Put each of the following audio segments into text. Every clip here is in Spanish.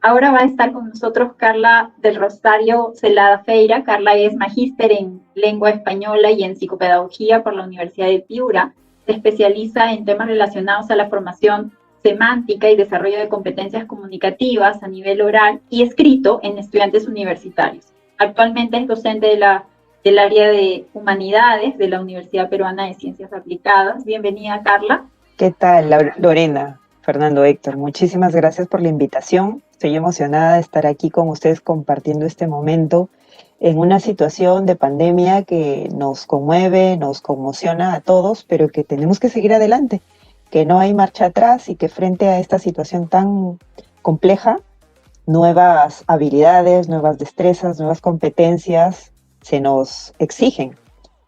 Ahora va a estar con nosotros Carla del Rosario Celada Feira. Carla es magíster en lengua española y en psicopedagogía por la Universidad de Piura. Se especializa en temas relacionados a la formación semántica y desarrollo de competencias comunicativas a nivel oral y escrito en estudiantes universitarios. Actualmente es docente del área de humanidades de la Universidad Peruana de Ciencias Aplicadas. Bienvenida, Carla. ¿Qué tal, Lorena? Fernando, Héctor, muchísimas gracias por la invitación. Estoy emocionada de estar aquí con ustedes compartiendo este momento en una situación de pandemia que nos conmueve, nos conmociona a todos, pero que tenemos que seguir adelante, que no hay marcha atrás y que frente a esta situación tan compleja, nuevas habilidades, nuevas destrezas, nuevas competencias se nos exigen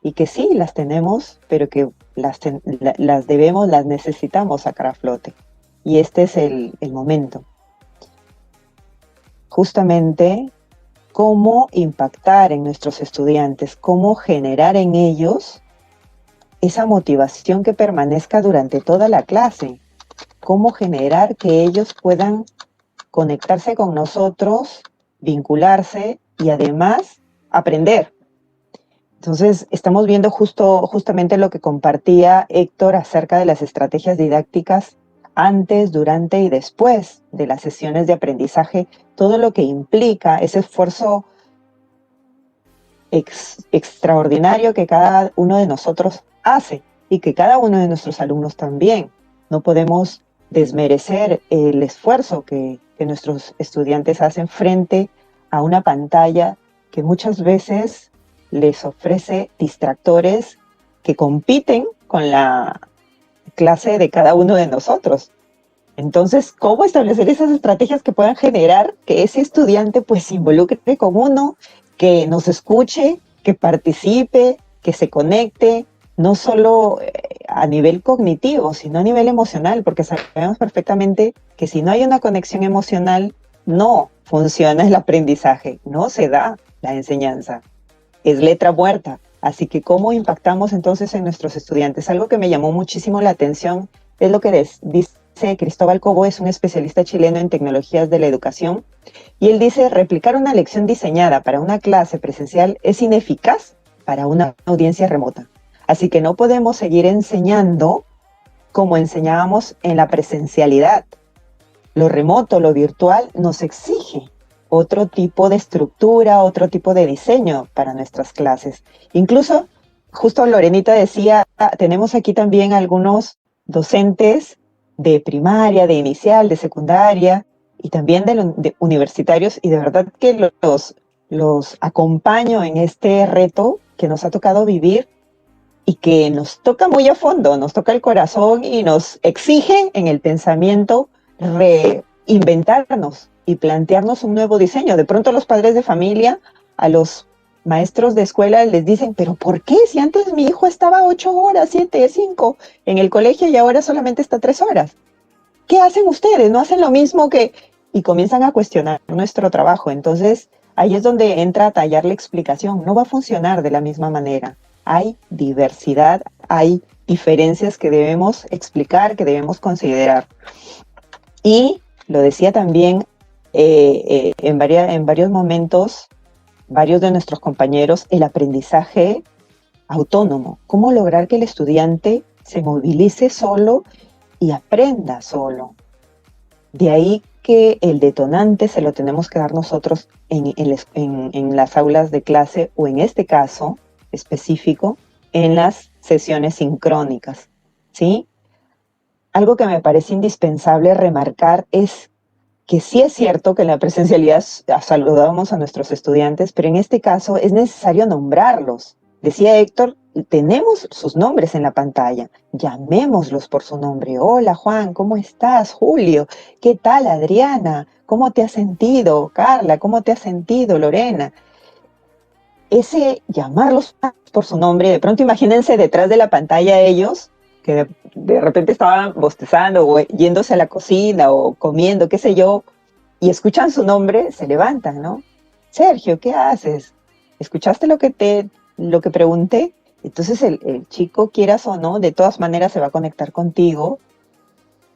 y que sí las tenemos, pero que las debemos, las necesitamos sacar a flote. Y este es el momento. Justamente, cómo impactar en nuestros estudiantes, cómo generar en ellos esa motivación que permanezca durante toda la clase, cómo generar que ellos puedan conectarse con nosotros, vincularse y además aprender. Entonces, estamos viendo justamente lo que compartía Héctor acerca de las estrategias didácticas antes, durante y después de las sesiones de aprendizaje, todo lo que implica ese esfuerzo extraordinario que cada uno de nosotros hace y que cada uno de nuestros alumnos también. No podemos desmerecer el esfuerzo que nuestros estudiantes hacen frente a una pantalla que muchas veces les ofrece distractores que compiten con la clase de cada uno de nosotros. Entonces, ¿cómo establecer esas estrategias que puedan generar que ese estudiante pues se involucre con uno, que nos escuche, que participe, que se conecte, no solo a nivel cognitivo, sino a nivel emocional, porque sabemos perfectamente que si no hay una conexión emocional, no funciona el aprendizaje, no se da la enseñanza. Es letra muerta. Así que, ¿cómo impactamos entonces en nuestros estudiantes? Algo que me llamó muchísimo la atención es lo que dice Cristóbal Cobo, es un especialista chileno en tecnologías de la educación, y él dice, replicar una lección diseñada para una clase presencial es ineficaz para una audiencia remota. Así que no podemos seguir enseñando como enseñábamos en la presencialidad. Lo remoto, lo virtual, nos exige otro tipo de estructura, otro tipo de diseño para nuestras clases. Incluso, justo Lorenita decía, tenemos aquí también algunos docentes de primaria, de inicial, de secundaria y también de universitarios, y de verdad que los acompaño en este reto que nos ha tocado vivir y que nos toca muy a fondo, nos toca el corazón y nos exige en el pensamiento reinventarnos y plantearnos un nuevo diseño. De pronto los padres de familia, a los maestros de escuela les dicen, ¿pero por qué? Si antes mi hijo estaba 8 horas, 7, 5 en el colegio y ahora solamente está 3 horas. ¿Qué hacen ustedes? ¿No hacen lo mismo que...? Y comienzan a cuestionar nuestro trabajo. Entonces, ahí es donde entra a tallar la explicación. No va a funcionar de la misma manera. Hay diversidad, hay diferencias que debemos explicar, que debemos considerar. Y lo decía también en varios momentos, varios de nuestros compañeros, el aprendizaje autónomo. ¿Cómo lograr que el estudiante se movilice solo y aprenda solo? De ahí que el detonante se lo tenemos que dar nosotros en las aulas de clase, o en este caso específico, en las sesiones sincrónicas, ¿sí? Algo que me parece indispensable remarcar es que sí es cierto que en la presencialidad saludamos a nuestros estudiantes, pero en este caso es necesario nombrarlos. Decía Héctor, tenemos sus nombres en la pantalla, llamémoslos por su nombre. Hola Juan, ¿cómo estás? Julio, ¿qué tal Adriana? ¿Cómo te has sentido? Carla, ¿cómo te has sentido? Lorena. Ese llamarlos por su nombre, de pronto imagínense detrás de la pantalla ellos, que de repente estaban bostezando o yéndose a la cocina o comiendo, qué sé yo, y escuchan su nombre, se levantan, ¿no? Sergio, ¿qué haces? ¿Escuchaste lo que pregunté? Entonces el chico, quieras o no, de todas maneras se va a conectar contigo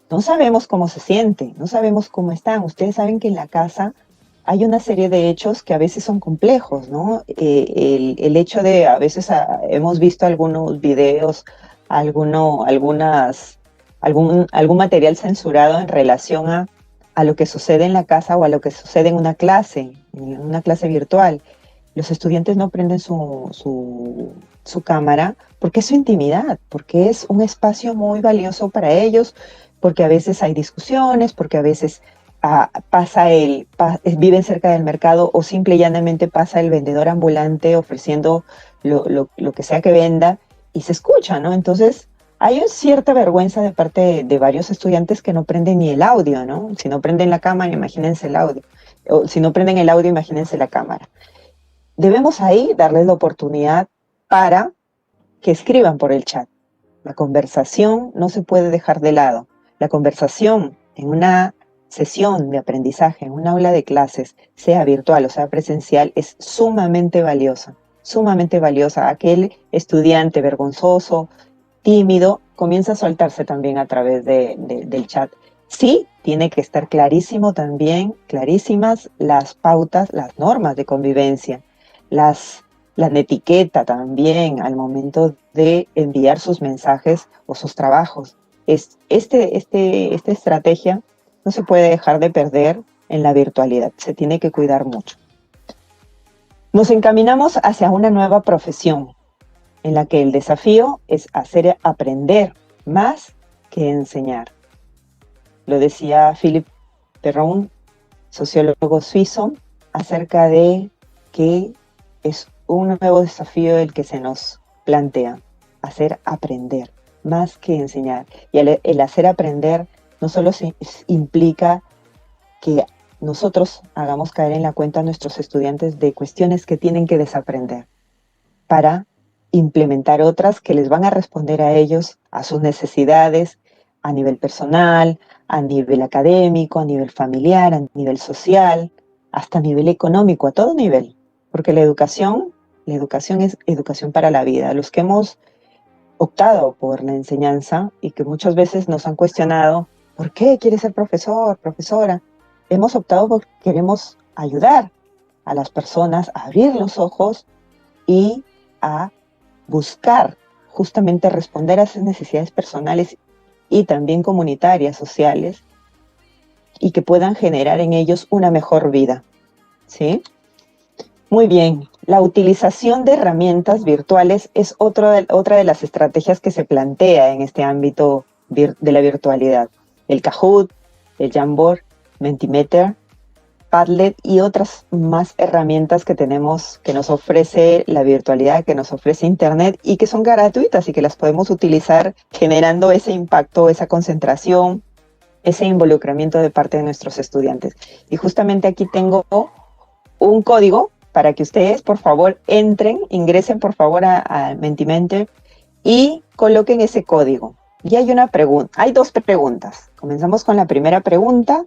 no sabemos cómo se siente, no sabemos cómo están. Ustedes saben que en la casa hay una serie de hechos que a veces son complejos, ¿no? El hecho de, a veces hemos visto algunos videos, algún material censurado en relación a lo que sucede en la casa o a lo que sucede en en una clase virtual. Los estudiantes no prenden su cámara porque es su intimidad, porque es un espacio muy valioso para ellos, porque a veces hay discusiones, porque a veces viven cerca del mercado o simple y llanamente pasa el vendedor ambulante ofreciendo lo que sea que venda y se escucha, ¿no? Entonces hay una cierta vergüenza de parte de varios estudiantes que no prenden ni el audio, ¿no? Si no prenden la cámara, imagínense el audio. O si no prenden el audio, imagínense la cámara. Debemos ahí darles la oportunidad para que escriban por el chat. La conversación no se puede dejar de lado. La conversación en una sesión de aprendizaje, en un aula de clases, sea virtual o sea presencial, es sumamente valiosa. Sumamente valiosa. Aquel estudiante vergonzoso, tímido, comienza a soltarse también a través del chat. Sí, tiene que estar clarísimo también, clarísimas las pautas, las normas de convivencia, la etiqueta también al momento de enviar sus mensajes o sus trabajos. Esta estrategia no se puede dejar de perder en la virtualidad, se tiene que cuidar mucho. Nos encaminamos hacia una nueva profesión, en la que el desafío es hacer aprender más que enseñar. Lo decía Philippe Perron, sociólogo suizo, acerca de que es un nuevo desafío el que se nos plantea, hacer aprender más que enseñar. Y el hacer aprender no solo implica que nosotros hagamos caer en la cuenta a nuestros estudiantes de cuestiones que tienen que desaprender para implementar otras que les van a responder a ellos, a sus necesidades, a nivel personal, a nivel académico, a nivel familiar, a nivel social, hasta a nivel económico, a todo nivel. Porque la educación es educación para la vida. Los que hemos optado por la enseñanza y que muchas veces nos han cuestionado, ¿por qué quieres ser profesor, profesora? Hemos optado porque queremos ayudar a las personas a abrir los ojos y a buscar justamente responder a esas necesidades personales y también comunitarias, sociales, y que puedan generar en ellos una mejor vida, ¿sí? Muy bien, la utilización de herramientas virtuales es otra de las estrategias que se plantea en este ámbito de la virtualidad. El Kahoot, el Jamboard, Mentimeter, Padlet y otras más herramientas que tenemos, que nos ofrece la virtualidad, que nos ofrece Internet y que son gratuitas y que las podemos utilizar generando ese impacto, esa concentración, ese involucramiento de parte de nuestros estudiantes. Y justamente aquí tengo un código para que ustedes, por favor, ingresen por favor a Mentimeter y coloquen ese código. Y hay dos preguntas. Comenzamos con la primera pregunta.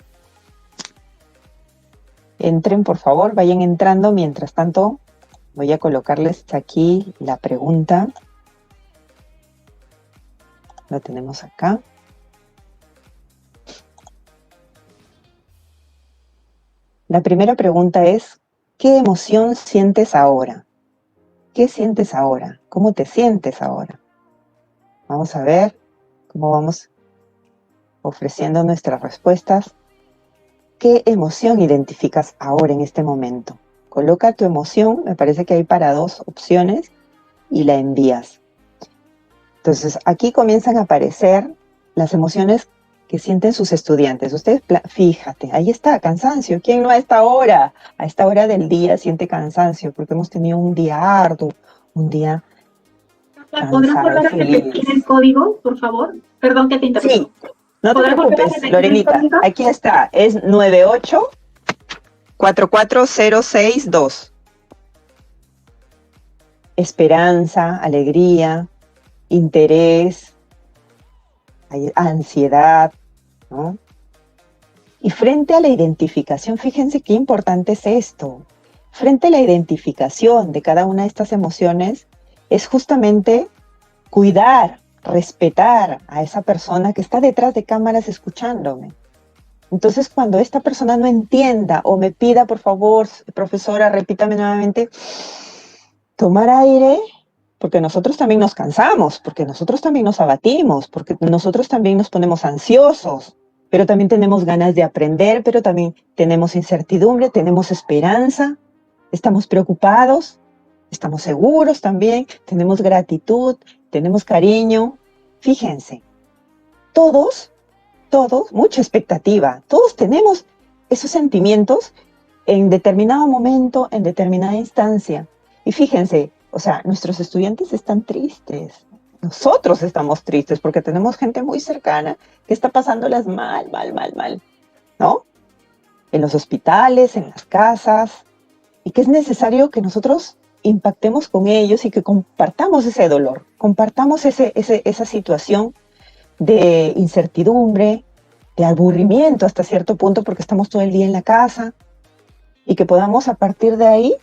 Entren, por favor, vayan entrando. Mientras tanto, voy a colocarles aquí la pregunta. La tenemos acá. La primera pregunta es, ¿qué emoción sientes ahora? ¿Qué sientes ahora? ¿Cómo te sientes ahora? Vamos a ver cómo vamos ofreciendo nuestras respuestas. ¿Qué emoción identificas ahora en este momento? Coloca tu emoción, me parece que hay para dos opciones, y la envías. Entonces, aquí comienzan a aparecer las emociones que sienten sus estudiantes. Ustedes, fíjate, ahí está, cansancio. ¿Quién no a esta hora del día siente cansancio? Porque hemos tenido un día arduo, un día ¿Podrás volver a repetir el código, por favor? Perdón que te interrumpa. Sí, no te preocupes, Lorenita. Aquí está, es 9844062. Esperanza, alegría, interés, ansiedad, ¿no? Y frente a la identificación, fíjense qué importante es esto. Frente a la identificación de cada una de estas emociones, es justamente cuidar respetar a esa persona que está detrás de cámaras escuchándome. Entonces, cuando esta persona no entienda o me pida, por favor, profesora, repítame nuevamente, tomar aire, porque nosotros también nos cansamos, porque nosotros también nos abatimos, porque nosotros también nos ponemos ansiosos, pero también tenemos ganas de aprender, pero también tenemos incertidumbre, tenemos esperanza, estamos preocupados, estamos seguros también, tenemos gratitud, tenemos cariño. Fíjense, todos, mucha expectativa, todos tenemos esos sentimientos en determinado momento, en determinada instancia. Y fíjense, o sea, nuestros estudiantes están tristes. Nosotros estamos tristes porque tenemos gente muy cercana que está pasándolas mal, ¿no? En los hospitales, en las casas, y que es necesario que nosotros impactemos con ellos y que compartamos ese dolor, compartamos esa situación de incertidumbre, de aburrimiento hasta cierto punto porque estamos todo el día en la casa, y que podamos a partir de ahí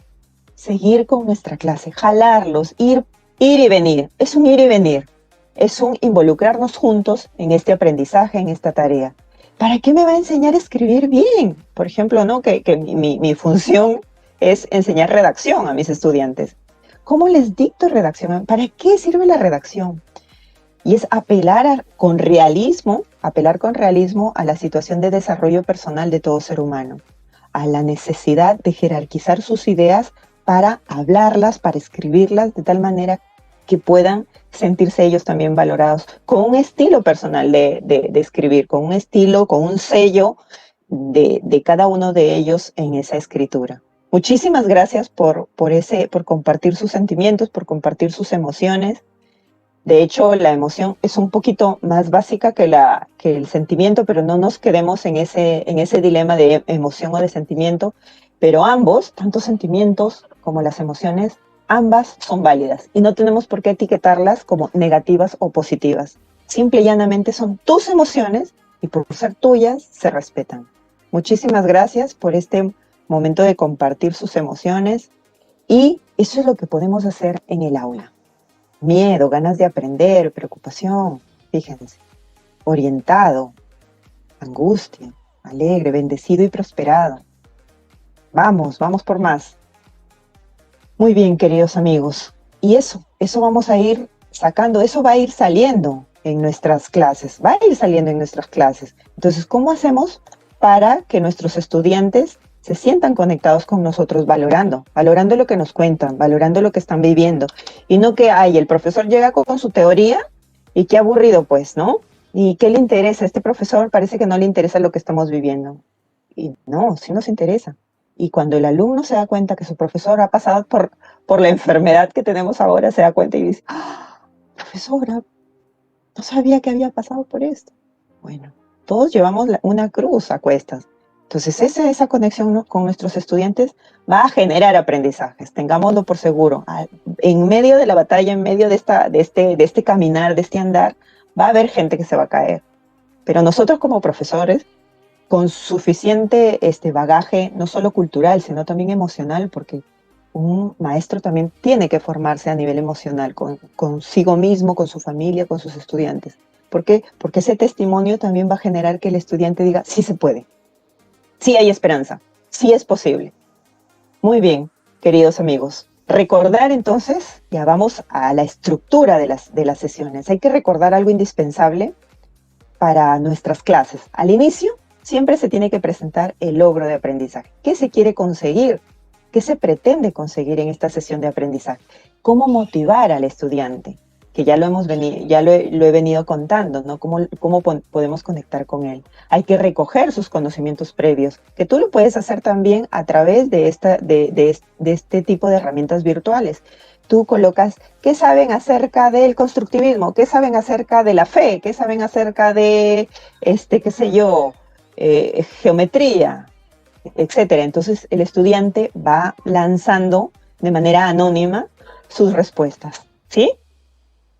seguir con nuestra clase, jalarlos, ir y venir. Es un ir y venir, es un involucrarnos juntos en este aprendizaje, en esta tarea. ¿Para qué me va a enseñar a escribir bien? Por ejemplo, ¿no? que mi función es enseñar redacción a mis estudiantes. ¿Cómo les dicto redacción? ¿Para qué sirve la redacción? Y es apelar con realismo a la situación de desarrollo personal de todo ser humano, a la necesidad de jerarquizar sus ideas para hablarlas, para escribirlas, de tal manera que puedan sentirse ellos también valorados, con un estilo personal de escribir, con un estilo, con un sello de cada uno de ellos en esa escritura. Muchísimas gracias por compartir sus sentimientos, por compartir sus emociones. De hecho, la emoción es un poquito más básica que el sentimiento, pero no nos quedemos en ese dilema de emoción o de sentimiento. Pero ambos, tanto sentimientos como las emociones, ambas son válidas y no tenemos por qué etiquetarlas como negativas o positivas. Simple y llanamente son tus emociones y por ser tuyas se respetan. Muchísimas gracias por este momento de compartir sus emociones, y eso es lo que podemos hacer en el aula. Miedo, ganas de aprender, preocupación, fíjense, orientado, angustia, alegre, bendecido y prosperado. Vamos por más. Muy bien, queridos amigos. Y eso vamos a ir sacando, eso va a ir saliendo en nuestras clases, Entonces, ¿cómo hacemos para que nuestros estudiantes se sientan conectados con nosotros, valorando lo que nos cuentan, valorando lo que están viviendo? Y no que, el profesor llega con su teoría y qué aburrido, pues, ¿no? ¿Y qué le interesa? Este profesor parece que no le interesa lo que estamos viviendo. Y no, sí nos interesa. Y cuando el alumno se da cuenta que su profesor ha pasado por la enfermedad que tenemos ahora, se da cuenta y dice, profesora, no sabía que había pasado por esto. Bueno, todos llevamos una cruz a cuestas. Entonces, esa conexión con nuestros estudiantes va a generar aprendizajes, tengámoslo por seguro. En medio de la batalla, en medio de este caminar, de este andar, va a haber gente que se va a caer. Pero nosotros como profesores, con suficiente bagaje, no solo cultural, sino también emocional, porque un maestro también tiene que formarse a nivel emocional, consigo mismo, con su familia, con sus estudiantes. ¿Por qué? Porque ese testimonio también va a generar que el estudiante diga, sí se puede, sí hay esperanza, sí es posible. Muy bien, queridos amigos. Recordar entonces, ya vamos a la estructura de las sesiones. Hay que recordar algo indispensable para nuestras clases. Al inicio, siempre se tiene que presentar el logro de aprendizaje. ¿Qué se quiere conseguir? ¿Qué se pretende conseguir en esta sesión de aprendizaje? ¿Cómo motivar al estudiante? Que ya lo he venido contando, ¿no? ¿Cómo podemos conectar con él? Hay que recoger sus conocimientos previos, que tú lo puedes hacer también a través de este tipo de herramientas virtuales. Tú colocas qué saben acerca del constructivismo, qué saben acerca de la fe, qué saben acerca de, geometría, etcétera. Entonces el estudiante va lanzando de manera anónima sus respuestas, ¿sí?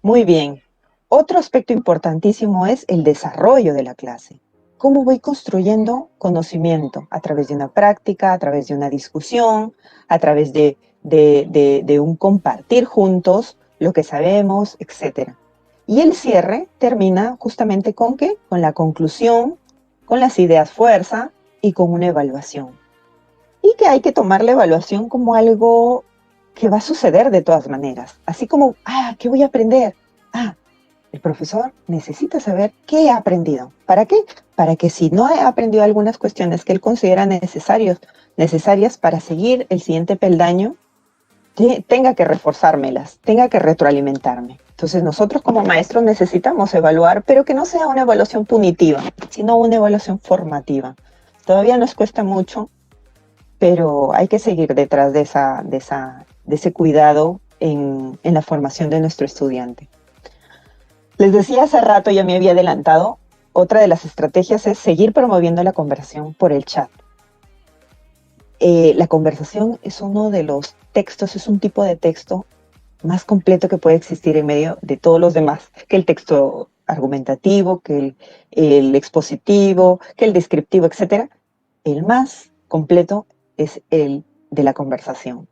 Muy bien. Otro aspecto importantísimo es el desarrollo de la clase. ¿Cómo voy construyendo conocimiento? A través de una práctica, a través de una discusión, a través de un compartir juntos lo que sabemos, etcétera. Y el cierre termina justamente ¿con qué? Con la conclusión, con las ideas fuerza y con una evaluación. Y que hay que tomar la evaluación como algo que va a suceder de todas maneras. Así como, ¿qué voy a aprender? El profesor necesita saber qué ha aprendido. ¿Para qué? Para que si no ha aprendido algunas cuestiones que él considera necesarias para seguir el siguiente peldaño, tenga que reforzármelas, tenga que retroalimentarme. Entonces nosotros como maestros necesitamos evaluar, pero que no sea una evaluación punitiva, sino una evaluación formativa. Todavía nos cuesta mucho, pero hay que seguir detrás de ese cuidado en la formación de nuestro estudiante. Les decía hace rato, ya me había adelantado, otra de las estrategias es seguir promoviendo la conversación por el chat. La conversación es uno de los textos, es un tipo de texto más completo que puede existir en medio de todos los demás, que el texto argumentativo, que el expositivo, que el descriptivo, etc. El más completo es el de la conversación.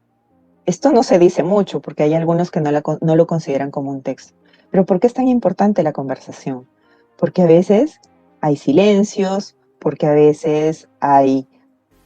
Esto no se dice mucho porque hay algunos que no lo consideran como un texto. Pero ¿por qué es tan importante la conversación? Porque a veces hay silencios, porque a veces hay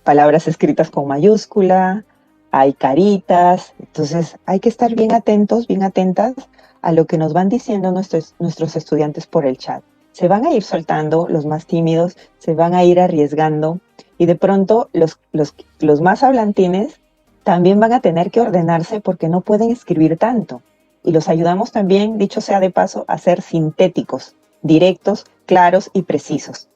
palabras escritas con mayúscula, hay caritas. Entonces hay que estar bien atentos, bien atentas a lo que nos van diciendo nuestros estudiantes por el chat. Se van a ir soltando, los más tímidos, se van a ir arriesgando y de pronto los más hablantines también van a tener que ordenarse porque no pueden escribir tanto. Y los ayudamos también, dicho sea de paso, a ser sintéticos, directos, claros y precisos.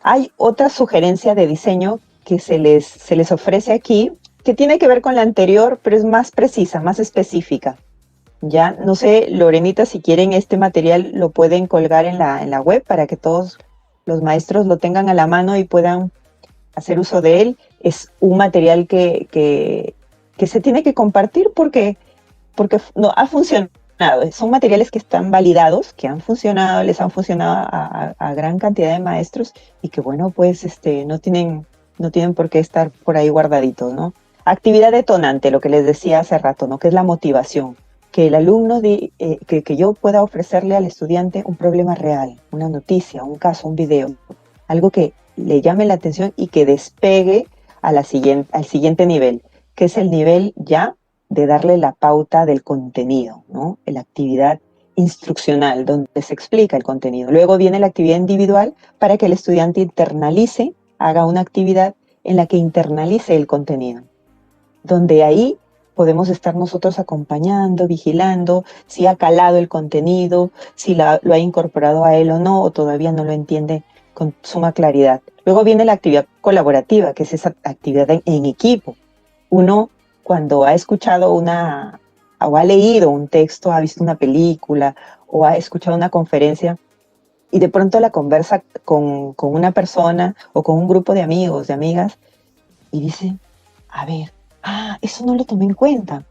Hay otra sugerencia de diseño que se les ofrece aquí, que tiene que ver con la anterior, pero es más precisa, más específica. Ya, no sé, Lorenita, si quieren este material lo pueden colgar en la web para que todos los maestros lo tengan a la mano y puedan hacer uso de él. Es un material que se tiene que compartir porque no ha funcionado. Son materiales que están validados, que han funcionado, les han funcionado a gran cantidad de maestros y que, bueno, pues no tienen por qué estar por ahí guardaditos, ¿no? Actividad detonante, lo que les decía hace rato, ¿no? Que es la motivación. Que el alumno, que yo pueda ofrecerle al estudiante un problema real, una noticia, un caso, un video, algo que le llame la atención y que despegue al siguiente nivel, que es el nivel ya de darle la pauta del contenido, ¿no? La actividad instruccional, donde se explica el contenido. Luego viene la actividad individual para que el estudiante internalice, haga una actividad en la que internalice el contenido, donde ahí podemos estar nosotros acompañando, vigilando si ha calado el contenido, si lo ha incorporado a él o no, o todavía no lo entiende con suma claridad. Luego viene la actividad colaborativa, que es esa actividad en equipo. Uno, cuando ha escuchado o ha leído un texto, ha visto una película o ha escuchado una conferencia y de pronto la conversa con una persona o con un grupo de amigos, de amigas, y dice, a ver, eso no lo tomé en cuenta.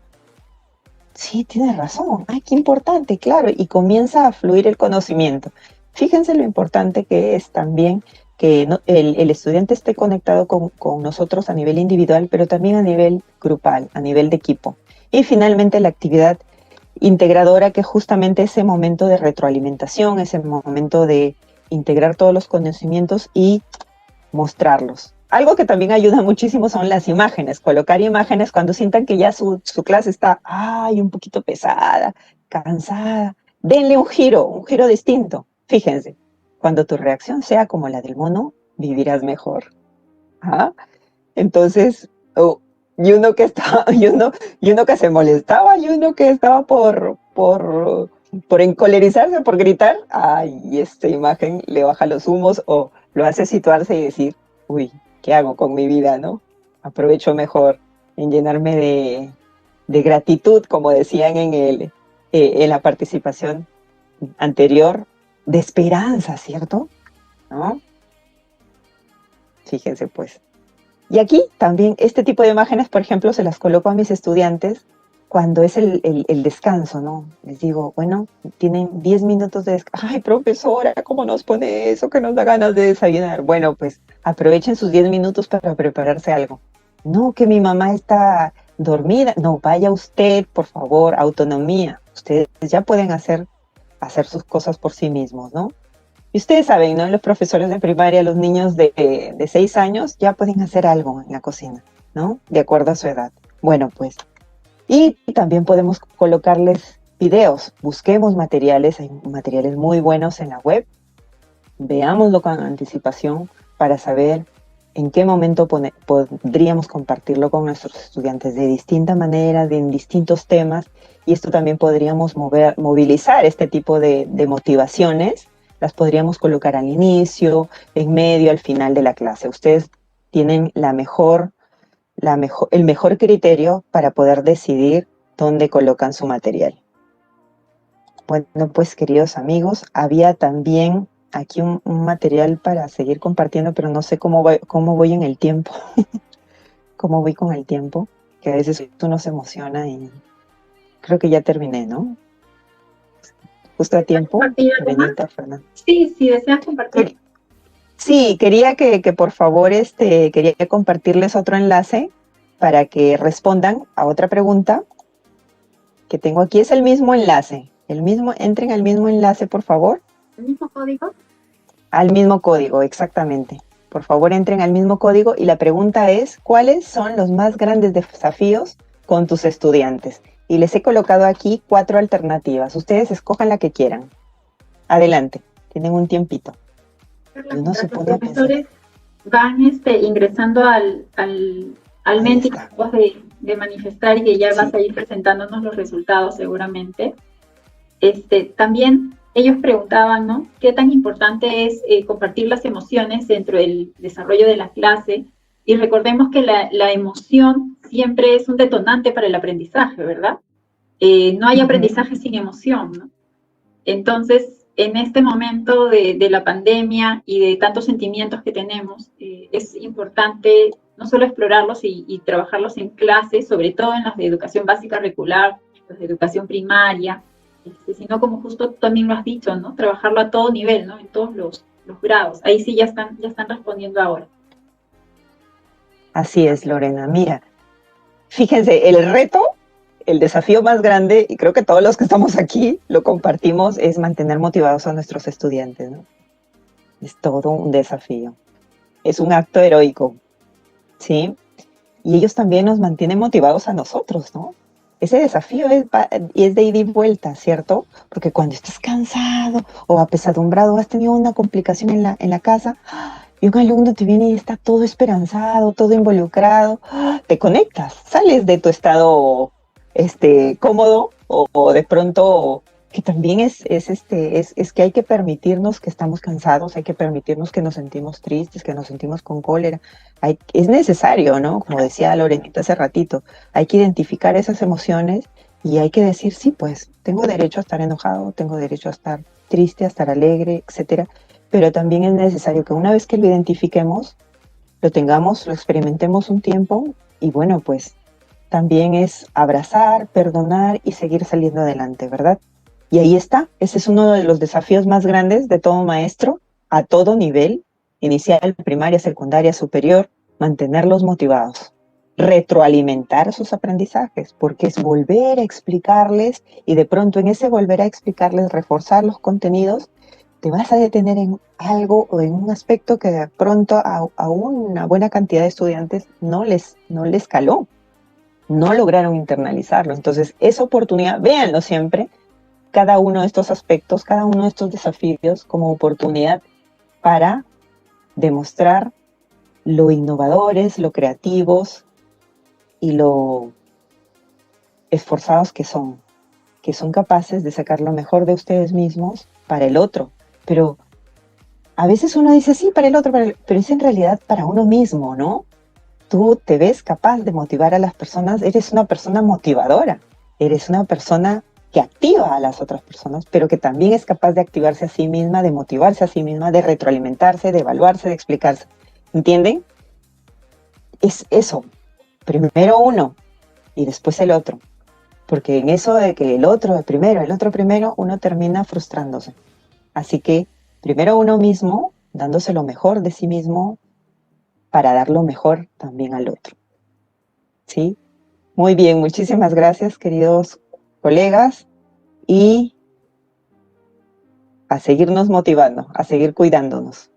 Sí, tienes razón. Qué importante, claro. Y comienza a fluir el conocimiento. Fíjense lo importante que es también que el estudiante esté conectado con nosotros a nivel individual, pero también a nivel grupal, a nivel de equipo. Y finalmente la actividad integradora, que es justamente ese momento de retroalimentación, ese momento de integrar todos los conocimientos y mostrarlos. Algo que también ayuda muchísimo son las imágenes, colocar imágenes cuando sientan que ya su clase está un poquito pesada, cansada. Denle un giro distinto. Fíjense, cuando tu reacción sea como la del mono, vivirás mejor. Entonces, y uno que se molestaba, y uno que estaba por encolerizarse, por gritar, esta imagen le baja los humos o lo hace situarse y decir, uy, ¿qué hago con mi vida, no? Aprovecho mejor en llenarme de gratitud, como decían en la participación anterior, de esperanza, ¿cierto? ¿No? Fíjense, pues. Y aquí también este tipo de imágenes, por ejemplo, se las coloco a mis estudiantes cuando es el descanso, ¿no? Les digo, bueno, tienen 10 minutos de descanso. Ay, profesora, ¿cómo nos pone eso que nos da ganas de desayunar? Bueno, pues aprovechen sus 10 minutos para prepararse algo. No, que mi mamá está dormida. No, vaya usted, por favor, autonomía. Ustedes ya pueden hacer sus cosas por sí mismos, ¿no? Y ustedes saben, ¿no? Los profesores de primaria, los niños de 6 años ya pueden hacer algo en la cocina, ¿no? De acuerdo a su edad. Bueno, pues, y también podemos colocarles videos. Busquemos materiales, hay materiales muy buenos en la web. Veámoslo con anticipación para saber en qué momento podríamos compartirlo con nuestros estudiantes de distinta manera, en distintos temas, y esto también podríamos movilizar este tipo de motivaciones, las podríamos colocar al inicio, en medio, al final de la clase. Ustedes tienen el mejor criterio para poder decidir dónde colocan su material. Bueno, pues queridos amigos, había también aquí un material para seguir compartiendo, pero no sé cómo voy en el tiempo, cómo voy con el tiempo, que a veces uno se emociona y creo que ya terminé, ¿no? Justo a tiempo, Benita, Fernanda. Sí, sí, deseas compartir. Sí, quería que por favor, quería compartirles otro enlace para que respondan a otra pregunta que tengo aquí. Es el mismo enlace, entren al mismo enlace, por favor. ¿El mismo código? Al mismo código, exactamente. Por favor, entren al mismo código y la pregunta es, ¿cuáles son los más grandes desafíos con tus estudiantes? Y les he colocado aquí 4 alternativas. Ustedes escojan la que quieran. Adelante, tienen un tiempito. Los profesores van ingresando al Menti de manifestar y que ya vas a ir presentándonos los resultados seguramente. También ellos preguntaban, ¿no? ¿Qué tan importante es compartir las emociones dentro del desarrollo de la clase? Y recordemos que la emoción siempre es un detonante para el aprendizaje, ¿verdad? No hay aprendizaje sin emoción, ¿no? Entonces, en este momento de la pandemia y de tantos sentimientos que tenemos, es importante no solo explorarlos y trabajarlos en clase, sobre todo en las de educación básica regular, las de educación primaria, sino como justo tú también lo has dicho, ¿no? Trabajarlo a todo nivel, ¿no? En todos los grados. Ahí sí ya están respondiendo ahora. Así es, Lorena. Mira, fíjense, el desafío más grande, y creo que todos los que estamos aquí lo compartimos, es mantener motivados a nuestros estudiantes, ¿no? Es todo un desafío. Es un acto heroico, ¿sí? Y ellos también nos mantienen motivados a nosotros, ¿no? Ese desafío es de ida y vuelta, ¿cierto? Porque cuando estás cansado o apesadumbrado, has tenido una complicación en la casa, y un alumno te viene y está todo esperanzado, todo involucrado, te conectas, sales de tu estado cómodo o de pronto que también es que hay que permitirnos que estamos cansados, hay que permitirnos que nos sentimos tristes, que nos sentimos con cólera. Es necesario, ¿no? Como decía Lorenita hace ratito, hay que identificar esas emociones y hay que decir, sí, pues tengo derecho a estar enojado, tengo derecho a estar triste, a estar alegre, etcétera. Pero también es necesario que una vez que lo identifiquemos, lo tengamos, lo experimentemos un tiempo y bueno, pues también es abrazar, perdonar y seguir saliendo adelante, ¿verdad? Y ahí está, ese es uno de los desafíos más grandes de todo maestro, a todo nivel, inicial, primaria, secundaria, superior, mantenerlos motivados, retroalimentar sus aprendizajes, porque es volver a explicarles y de pronto en ese volver a explicarles, reforzar los contenidos, te vas a detener en algo o en un aspecto que de pronto a una buena cantidad de estudiantes no les caló, no lograron internalizarlo. Entonces, esa oportunidad, véanlo siempre, cada uno de estos aspectos, cada uno de estos desafíos como oportunidad para demostrar lo innovadores, lo creativos y lo esforzados que son capaces de sacar lo mejor de ustedes mismos para el otro. Pero a veces uno dice, sí, para el otro, pero es en realidad para uno mismo, ¿no? Tú te ves capaz de motivar a las personas, eres una persona motivadora, eres una persona que activa a las otras personas, pero que también es capaz de activarse a sí misma, de motivarse a sí misma, de retroalimentarse, de evaluarse, de explicarse. ¿Entienden? Es eso. Primero uno y después el otro. Porque en eso de que el otro primero, uno termina frustrándose. Así que primero uno mismo, dándose lo mejor de sí mismo para dar lo mejor también al otro. ¿Sí? Muy bien, muchísimas gracias, queridos colegas. y a seguirnos motivando, a seguir cuidándonos.